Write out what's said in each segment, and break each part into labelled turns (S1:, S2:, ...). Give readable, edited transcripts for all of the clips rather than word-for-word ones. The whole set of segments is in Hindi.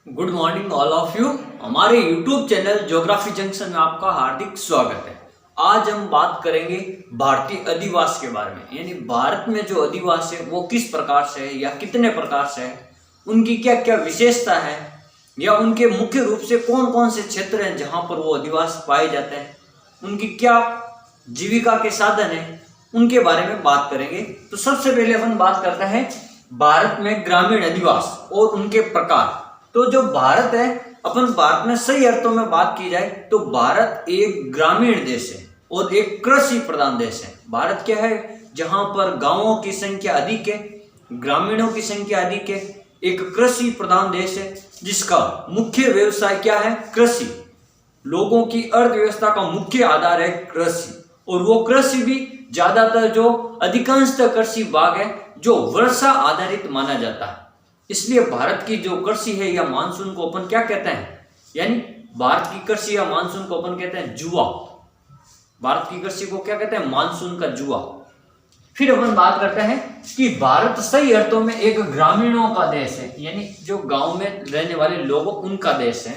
S1: Good morning all of you. हमारे यूट्यूब चैनल ज्योग्राफी जंक्शन में आपका हार्दिक स्वागत है। आज हम बात करेंगे भारतीय अधिवास के बारे में, यानी भारत में जो अधिवास है वो किस प्रकार से है या कितने प्रकार से है, उनकी क्या क्या विशेषता है या उनके मुख्य रूप से कौन कौन से क्षेत्र हैं जहाँ पर वो अधिवास पाए जाते हैं, उनकी क्या जीविका के साधन है, उनके बारे में बात करेंगे। तो सबसे पहले अपन बात करते हैं भारत में ग्रामीण अधिवास और उनके प्रकार। तो जो भारत है, अपन भारत में सही अर्थों में बात की जाए तो भारत एक ग्रामीण देश है और एक कृषि प्रधान देश है। भारत क्या है, जहां पर गांवों की संख्या अधिक है, ग्रामीणों की संख्या अधिक है, एक कृषि प्रधान देश है जिसका मुख्य व्यवसाय क्या है, कृषि। लोगों की अर्थव्यवस्था का मुख्य आधार है कृषि, और वो कृषि भी ज्यादातर जो अधिकांशतः कृषि भाग है जो वर्षा आधारित माना जाता है। इसलिए भारत की जो कृषि है या मानसून को अपन क्या कहते हैं, यानी भारत की कृषि या मानसून को अपन कहते हैं जुआ। भारत की कृषि को क्या कहते हैं, मानसून का जुआ। फिर अपन बात करते हैं कि भारत सही अर्थों में एक ग्रामीणों का देश है, यानी जो गांव में रहने वाले लोगों उनका देश है।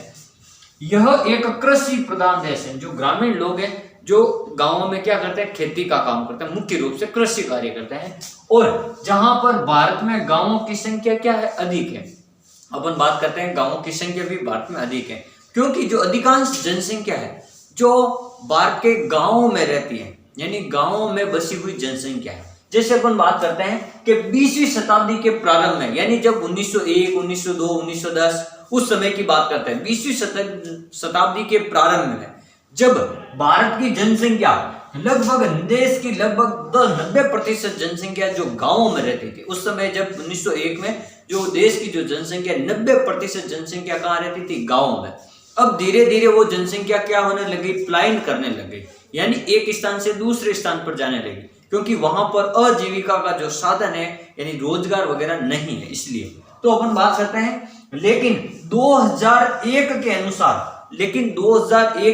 S1: यह एक कृषि प्रधान देश है। जो ग्रामीण लोग हैं जो गांवों में क्या करते हैं, खेती का काम करते हैं, मुख्य रूप से कृषि कार्य करते हैं। और जहां पर भारत में गांवों की संख्या क्या है, अधिक है। अपन बात करते हैं गांवों की संख्या भी भारत में अधिक है, क्योंकि जो अधिकांश जनसंख्या है जो भारत के गांवों में रहती है, यानी गांवों में बसी हुई जनसंख्या है। जैसे अपन बात करते हैं कि 20वीं शताब्दी के प्रारंभ में, यानी जब 1901, 1902, 1910 उस समय की बात करते हैं, 20वीं शताब्दी के प्रारंभ में जब भारत की जनसंख्या लगभग देश की लगभग 90% जनसंख्या जो गांवों में रहती थी। उस समय जब 1901 में जो देश की जो जनसंख्या 90% जनसंख्या कहाँ रहती थी, गांवों में। अब धीरे धीरे वो जनसंख्या क्या होने लगी, प्लायन करने लगी, यानी एक स्थान से दूसरे स्थान पर जाने लगी, क्योंकि वहां पर आजीविका का जो साधन है यानी रोजगार वगैरह नहीं है। इसलिए तो अपन बात करते हैं, लेकिन 2001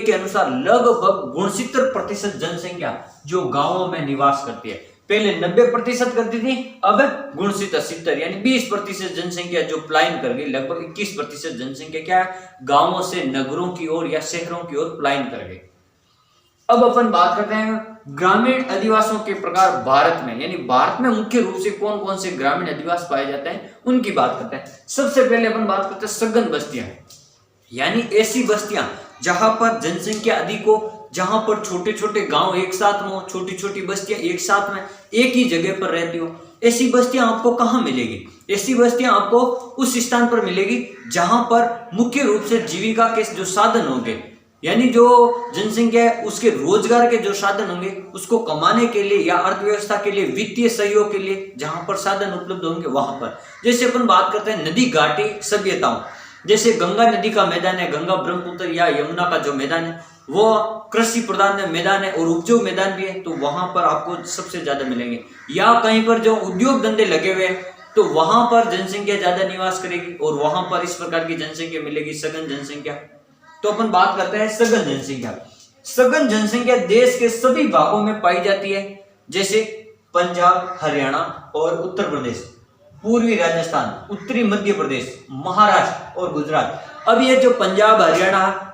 S1: के अनुसार लगभग 69% जनसंख्या जो गांवों में निवास करती है। पहले 90% करती थी, अब 69 यानी 20% जनसंख्या जो प्लायन कर गई। लगभग 21% जनसंख्या क्या है, गांवों से नगरों की ओर या शहरों की ओर प्लायन कर गई। अब अपन बात करते हैं ग्रामीण अधिवासों के प्रकार भारत में, यानी भारत में मुख्य रूप से कौन कौन से ग्रामीण अधिवास पाए जाते हैं उनकी बात करते हैं। सबसे पहले अपन बात करते हैं सघन बस्तियां, यानी ऐसी बस्तियां जहां पर जनसंख्या अधिक हो, जहां पर छोटे छोटे गांव एक साथ में हो, छोटी छोटी बस्तियां एक साथ में एक ही जगह पर रहती हो। ऐसी बस्तियां आपको कहां मिलेगी, ऐसी बस्तियां आपको उस स्थान पर मिलेगी जहां पर मुख्य रूप से जीविका के जो साधन होंगे, यानी जो जनसंख्या है उसके रोजगार के जो साधन होंगे उसको कमाने के लिए या अर्थव्यवस्था के लिए, वित्तीय सहयोग के लिए जहां पर साधन उपलब्ध होंगे वहां पर। जैसे अपन बात करते हैं नदी घाटी सभ्यताओं, जैसे गंगा नदी का मैदान है, गंगा ब्रह्मपुत्र या यमुना का जो मैदान है वो कृषि प्रधान मैदान है और उपजाऊ मैदान भी है, तो वहां पर आपको सबसे ज्यादा मिलेंगे। या कहीं पर जो उद्योग धंधे लगे हुए हैं तो वहां पर जनसंख्या ज्यादा निवास करेगी और वहां पर इस प्रकार की जनसंख्या मिलेगी, सघन जनसंख्या। तो अपन बात करते हैं सघन जनसंख्या। सघन जनसंख्या देश के सभी भागों में पाई जाती है, जैसे पंजाब, हरियाणा और उत्तर प्रदेश, पूर्वी राजस्थान, उत्तरी मध्य प्रदेश, महाराष्ट्र और गुजरात। अब ये जो पंजाब, हरियाणा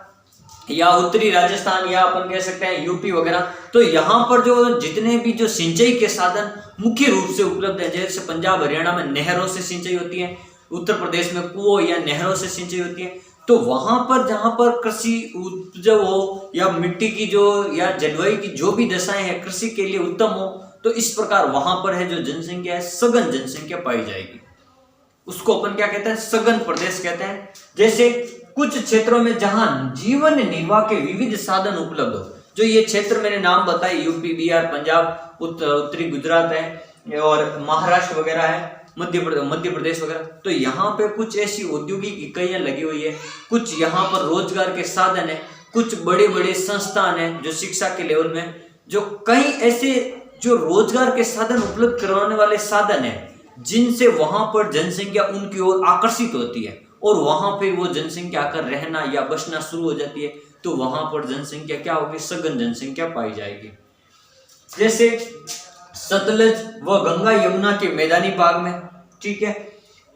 S1: या उत्तरी राजस्थान या अपन कह सकते हैं यूपी वगैरह, तो यहाँ पर जो जितने भी जो सिंचाई के साधन मुख्य रूप से उपलब्ध है, जैसे पंजाब हरियाणा में नहरों से सिंचाई होती है, उत्तर प्रदेश में कुओं या नहरों से सिंचाई होती है। तो वहां पर जहां पर कृषि उपजाऊ हो या मिट्टी की जो या जलवायु की जो भी दशाएं हैं कृषि के लिए उत्तम हो, तो इस प्रकार वहां पर है जो जनसंख्या है सघन जनसंख्या पाई जाएगी। उसको अपन क्या कहते हैं, सघन प्रदेश कहते हैं। जैसे कुछ क्षेत्रों में जहां जीवन निर्वाह के विविध साधन उपलब्ध हो, जो ये क्षेत्र मैंने नाम बताए, यूपी, बिहार, पंजाब, उत्तरी गुजरात है और महाराष्ट्र वगैरह है, मध्य प्रदेश वगैरह, तो यहाँ पे कुछ ऐसी औद्योगिक इकाइयां लगी हुई है, कुछ यहाँ पर रोजगार के साधन है, कुछ बड़े बड़े संस्थान है जो शिक्षा के लेवल में, जो कई ऐसे जो रोजगार के साधन उपलब्ध करवाने वाले साधन है जिनसे वहां पर जनसंख्या उनकी ओर आकर्षित होती है और वहां पर वो जनसंख्या आकर रहना या बसना शुरू हो जाती है। तो वहां पर जनसंख्या क्या होगी, सघन जनसंख्या पाई जाएगी। जैसे सतलज व गंगा यमुना के मैदानी भाग में, ठीक है,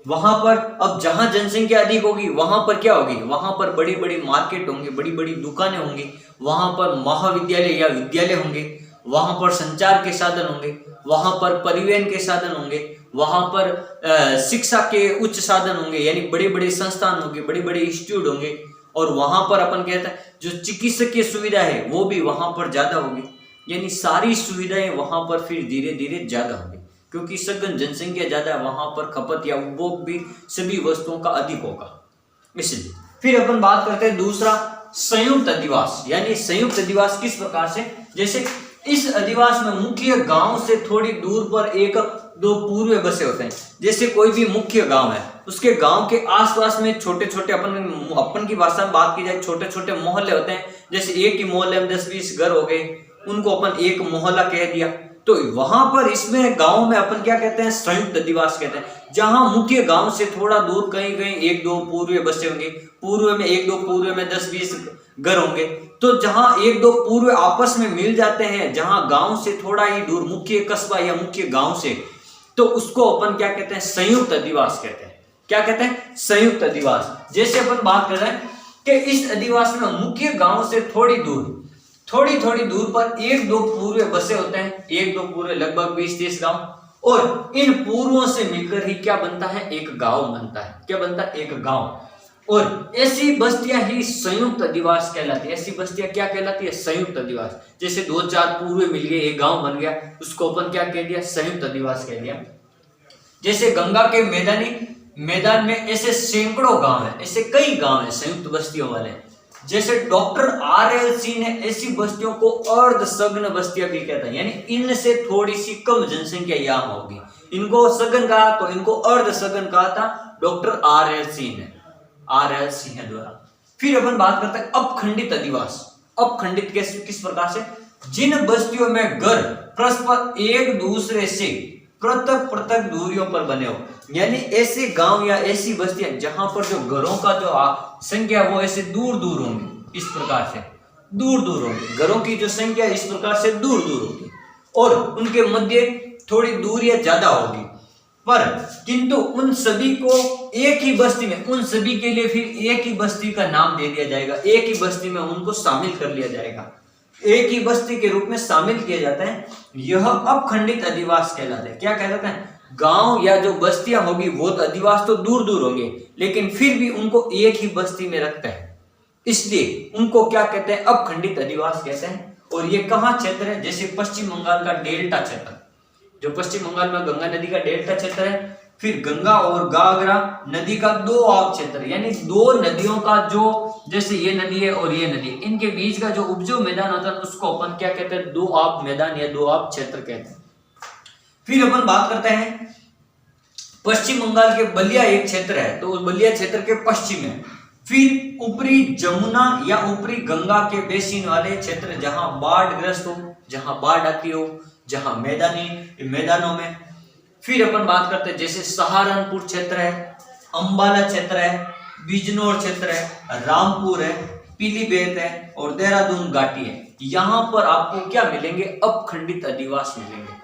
S1: वहां पर अब जहां जनसंख्या अधिक होगी वहां पर क्या होगी, वहां पर बड़ी बड़ी मार्केट होंगे, बड़ी बड़ी दुकानें होंगी, वहां पर महाविद्यालय या विद्यालय होंगे, वहां पर संचार के साधन होंगे, वहां पर परिवहन के साधन होंगे, वहां पर शिक्षा के उच्च साधन होंगे, यानी बड़े बड़े संस्थान होंगे, बड़े बड़े इंस्टीट्यूट होंगे, और वहां पर अपन कहते हैं जो चिकित्सकीय सुविधा है वो भी वहां पर ज्यादा होगी, यानी सारी सुविधाएं वहां पर फिर धीरे धीरे ज्यादा होंगी, क्योंकि सघन जनसंख्या ज्यादा है, वहां पर खपत या उपभोग भी सभी वस्तुओं का अधिक होगा, इसलिए। फिर अपन बात करते हैं दूसरा, संयुक्त अधिवास, यानी संयुक्त अधिवास किस प्रकार से, जैसे इस अधिवास में मुख्य गांव से थोड़ी दूर पर एक दो पूर्व बसे होते हैं, जैसे कोई भी मुख्य गांव है उसके गांव के आसपास में छोटे छोटे, अपन की भाषा में बात की जाए छोटे छोटे मोहल्ले होते हैं, जैसे एक ही मोहल्ले में 10-20 घर हो गए, उनको अपन एक मोहल्ला कह दिया, तो वहां पर इसमें गांव में अपन क्या कहते हैं, संयुक्त अधिवास कहते हैं, जहां मुख्य गांव से थोड़ा दूर कहीं कहीं एक दो पूर्व बसे होंगे, पूर्व में एक दो पूर्व में 10-20 घर होंगे, तो जहां एक दो पूर्व आपस में मिल जाते हैं, जहां गांव से थोड़ा ही दूर मुख्य कस्बा या मुख्य गांव से, तो उसको अपन क्या कहते हैं, संयुक्त अधिवास कहते हैं। क्या कहते हैं, संयुक्त अधिवास। जैसे अपन बात कर रहे हैं कि इस अधिवास में मुख्य गांव से थोड़ी थोड़ी दूर पर एक दो पूर्व बसे होते हैं, एक दो पूर्व लगभग 20-30 गांव, और इन पूर्वों से मिलकर ही क्या बनता है, एक गांव बनता है। क्या बनता है, एक गांव। और ऐसी बस्तियां ही संयुक्त अधिवास कहलाती है। ऐसी बस्तियां क्या कहलाती है, संयुक्त अधिवास। जैसे 2-4 पूर्व मिल गए, एक गांव बन गया, उसको अपन क्या कह दिया, संयुक्त अधिवास कह दिया। जैसे गंगा के मैदान में ऐसे सैकड़ों गांव है, ऐसे कई गांव है संयुक्त बस्तियों वाले। जैसे डॉक्टर RLC ने ऐसी बस्तियों को अर्धसघन बस्तियां भी कहता है, यानी इनसे थोड़ी सी कम जनसंख्या यहाँ होगी। इनको सघन कहा तो इनको अर्धसघन कहा था डॉक्टर RLC है द्वारा। फिर अपन बात करते हैं अपखंडित अधिवास। अपखंडित किस प्रकार से, जिन बस्तियों में घर परस्पर एक दूसरे से पृथक दूरियों पर बने हो, यानी ऐसे गांव या ऐसी बस्तियां जहां पर जो घरों का जो संख्या वो ऐसे दूर होंगी, इस प्रकार से दूर होंगी, घरों की जो संख्या इस प्रकार से दूर होगी, और उनके मध्य थोड़ी दूरियां ज्यादा होगी, पर किंतु उन सभी को एक ही बस्ती में, उन सभी के लिए फिर एक ही बस्ती का नाम दे दिया जाएगा, एक ही बस्ती में उनको शामिल कर लिया जाएगा, एक ही बस्ती के रूप में शामिल किया जाता है। यह अपखंडित अधिवास कहलाता है। क्या कहलाता है, गांव या जो बस्तियां होगी वो तो अधिवास तो दूर होंगे, लेकिन फिर भी उनको एक ही बस्ती में रखता है, इसलिए उनको क्या कहते हैं, अपखंडित अधिवास कहते हैं। और ये कहाँ क्षेत्र है, जैसे पश्चिम बंगाल का डेल्टा क्षेत्र, जो पश्चिम बंगाल में गंगा नदी का डेल्टा क्षेत्र है, फिर गंगा और घाघरा नदी का दो आब क्षेत्र, यानी दो नदियों का जो, जैसे ये नदी है और ये नदी, इनके बीच का जो उपजाऊ मैदान होता है उसको अपन क्या कहते हैं, दो आब मैदान या दो आब क्षेत्र कहते हैं। फिर अपन बात करते हैं पश्चिम बंगाल के बलिया एक क्षेत्र है, तो उस बलिया क्षेत्र के पश्चिम में, फिर ऊपरी जमुना या ऊपरी गंगा के बेसिन वाले क्षेत्र जहां बाढ़ ग्रस्त हो, जहां बाढ़ आती हो, जहां मैदानों में। फिर अपन बात करते हैं जैसे सहारनपुर क्षेत्र है, अंबाला क्षेत्र है, बिजनौर क्षेत्र है, रामपुर है, पीलीभीत है और देहरादून घाटी है। यहाँ पर आपको क्या मिलेंगे, अपखंडित अधिवास मिलेंगे,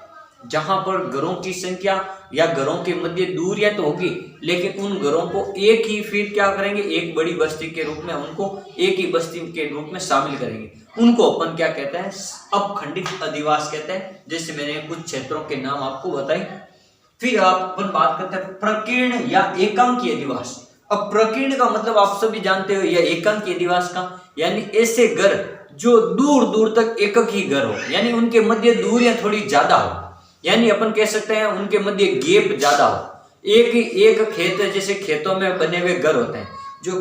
S1: जहां पर घरों की संख्या या घरों के मध्य दूरियां तो होगी, लेकिन उन घरों को एक ही फिर क्या करेंगे, एक बड़ी बस्ती के रूप में उनको एक ही बस्ती के रूप में शामिल करेंगे। उनको अपन क्या कहते हैं, अपखंडित अधिवास कहते हैं। जैसे मैंने कुछ क्षेत्रों के नाम आपको बताई। फिर अपन बात करते हैं प्रकीर्ण या एकांकी अधिवास। अब प्रकीर्ण का मतलब आप सभी जानते हो, या एकांकी अधिवास का, यानी ऐसे घर जो दूर तक एकक ही घर हो, यानी उनके मध्य दूरियां थोड़ी ज्यादा हो, यानी अपन कह सकते हैं उनके मध्य गैप ज्यादा हो। एक खेत, जैसे खेतों में बने हुए घर होते हैं, जो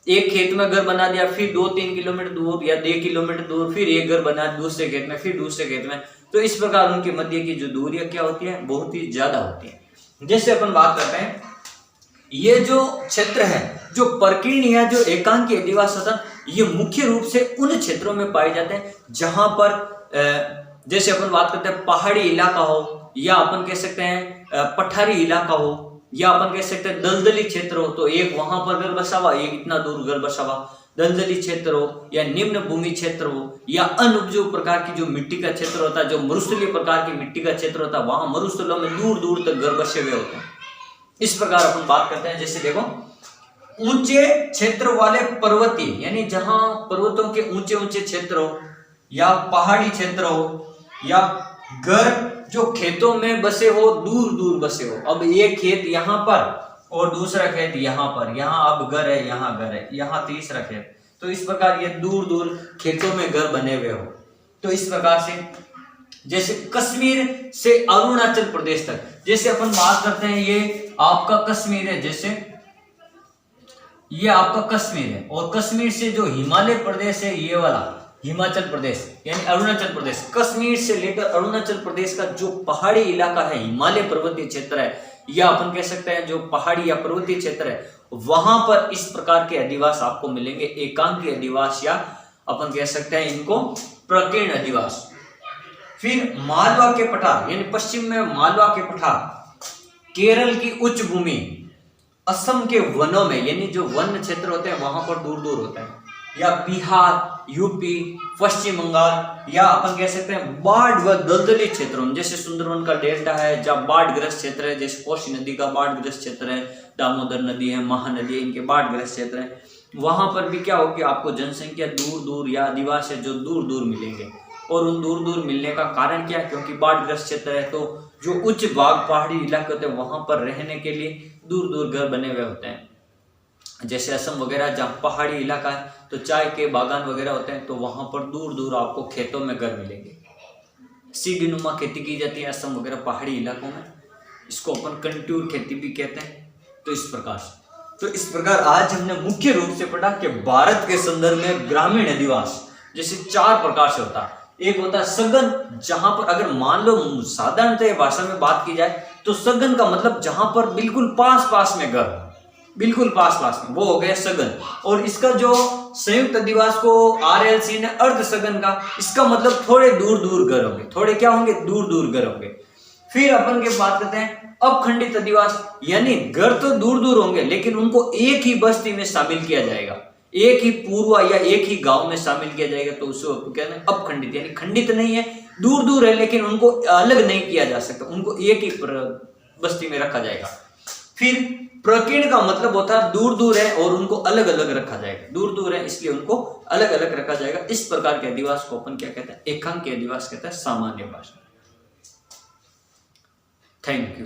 S1: एक खेत में घर बना दिया, फिर 2-3 किलोमीटर दूर या 1 किलोमीटर दूर फिर एक घर बना दूसरे खेत में, फिर दूसरे खेत में, तो इस प्रकार उनके मध्य की जो दूरियां क्या होती है, बहुत ही ज्यादा होती है। जैसे अपन बात करते हैं, ये जो क्षेत्र है, जो प्रकीर्ण या जो एकांकी अधिवास होता है, ये मुख्य रूप से उन क्षेत्रों में पाए जाते हैं जहां पर जैसे अपन बात करते हैं पहाड़ी इलाका हो, या अपन कह सकते हैं पठारी इलाका हो, या अपन कह सकते हैं दलदली क्षेत्र हो, तो एक वहां पर घर बसा हुआ, एक इतना दूर घर बसा हुआ, दलदली क्षेत्र हो, या निम्न भूमि क्षेत्र हो, या अनुपजाऊ प्रकार की जो मिट्टी का क्षेत्र होता है, जो मरुस्थलीय प्रकार की मिट्टी का क्षेत्र होता है, वहां मरुस्थलों में दूर तक घर बसे हुए होते हैं। इस प्रकार अपन बात करते हैं, जैसे देखो ऊंचे क्षेत्र वाले पर्वतीय यानी जहां पर्वतों के ऊंचे ऊंचे क्षेत्र हो या पहाड़ी क्षेत्र हो या घर जो खेतों में बसे हो, दूर दूर बसे हो। अब एक खेत यहाँ पर और दूसरा खेत यहाँ पर, यहाँ अब घर है, यहाँ घर है, यहाँ तीसरा खेत, तो इस प्रकार ये दूर दूर खेतों में घर बने हुए हो। तो इस प्रकार से जैसे कश्मीर से अरुणाचल प्रदेश तक, जैसे अपन बात करते हैं ये आपका कश्मीर है, जैसे ये आपका कश्मीर है और कश्मीर से जो हिमालय प्रदेश है ये वाला हिमाचल प्रदेश यानी अरुणाचल प्रदेश, कश्मीर से लेकर अरुणाचल प्रदेश का जो पहाड़ी इलाका है, हिमालय पर्वतीय क्षेत्र है, या अपन कह सकते हैं जो पहाड़ी या पर्वतीय क्षेत्र है, वहां पर इस प्रकार के अधिवास आपको मिलेंगे, एकांकी अधिवास या अपन कह सकते हैं इनको प्रकीर्ण अधिवास। फिर मालवा के पठार यानी पश्चिम में मालवा के पठार, केरल की उच्च भूमि, असम के वनों में यानी जो वन क्षेत्र होते हैं वहां पर दूर दूर होते हैं, या बिहार, यूपी, पश्चिम बंगाल, या अपन कह सकते हैं बाढ़ व दलदली क्षेत्रों में, जैसे सुंदरवन का डेल्टा है जहाँ बाढ़ग्रस्त क्षेत्र है, जैसे कोसी नदी का बाढ़ग्रस्त क्षेत्र है, दामोदर नदी है, महानदी है, इनके बाढ़ग्रस्त क्षेत्र है, वहां पर भी क्या हो कि आपको जनसंख्या दूर दूर या आदिवासी जो दूर दूर मिलेंगे। और उन दूर दूर मिलने का कारण क्या है, क्योंकि बाढ़ग्रस्त क्षेत्र है तो जो उच्च भाग पहाड़ी इलाके होते हैं वहां पर रहने के लिए दूर दूर घर बने हुए होते हैं। जैसे असम वगैरह जहाँ पहाड़ी इलाका है तो चाय के बागान वगैरह होते हैं, तो वहां पर दूर दूर आपको खेतों में घर मिलेंगे। सीढ़ी नुमा खेती की जाती है असम वगैरह पहाड़ी इलाकों में, इसको अपन कंटूर खेती भी कहते हैं। तो इस प्रकार से इस प्रकार आज हमने मुख्य रूप से पढ़ा कि भारत के संदर्भ में ग्रामीण अधिवास जैसे 4 प्रकार से होता है। एक होता है सघन, जहां पर अगर मान लो साधारणतः भाषा में बात की जाए तो सघन का मतलब जहां पर बिल्कुल पास पास में घर, बिल्कुल पास पास में, वो हो गया सघन। और इसका जो संयुक्त अधिवास को RLC ने अर्ध सघन का, इसका मतलब थोड़े दूर दूर घर होंगे, थोड़े क्या होंगे, दूर दूर घर होंगे। फिर अपन के बात करते हैं अखंडित अधिवास, यानी घर तो दूर दूर होंगे लेकिन उनको एक ही बस्ती में शामिल किया जाएगा, एक ही पूर्वा या एक ही गांव में शामिल किया जाएगा, तो उसको कहते हैं अपखंडित, यानी खंडित नहीं है, दूर दूर है लेकिन उनको अलग नहीं किया जा सकता, उनको एक ही बस्ती में रखा जाएगा। फिर प्रकीर्ण का मतलब होता है दूर दूर है और उनको अलग अलग रखा जाएगा, दूर दूर है इसलिए उनको अलग अलग रखा जाएगा। इस प्रकार के अधिवास को अपन क्या कहते हैं, एकांकी अधिवास कहते हैं, सामान्य भाषा। Thank you.